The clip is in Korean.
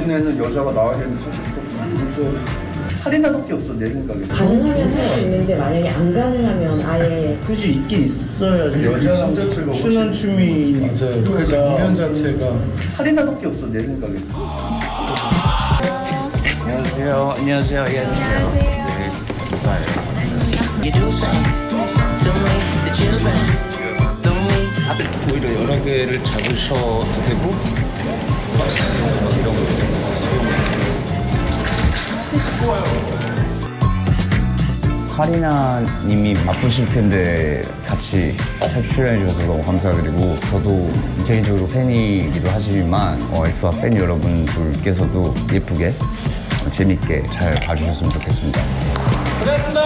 대본에는 여자가 나와야 되는데 사실 그래서 카리나밖에 없어 내 생각에. 가능하면 할 수 있는데 만약에 안 가능하면 아예 굳이 있긴 있어야지. 여자 자체가 추는 춤이 맞아요. 그 장면 자체가 카리나밖에 없어 내 생각에. 안녕하세요. 안녕하세요. 예, 안녕하세요. You do say to me that you've been through me. 오히려 여러 개를 잡으셔도 되고 이런 거 카리나 님이 바쁘실 텐데 같이 탈출해 주셔서 너무 감사드리고, 저도 개인적으로 팬이기도 하지만 에스파 팬 여러분들께서도 예쁘게 재밌게 잘 봐주셨으면 좋겠습니다. 고생하셨습니다.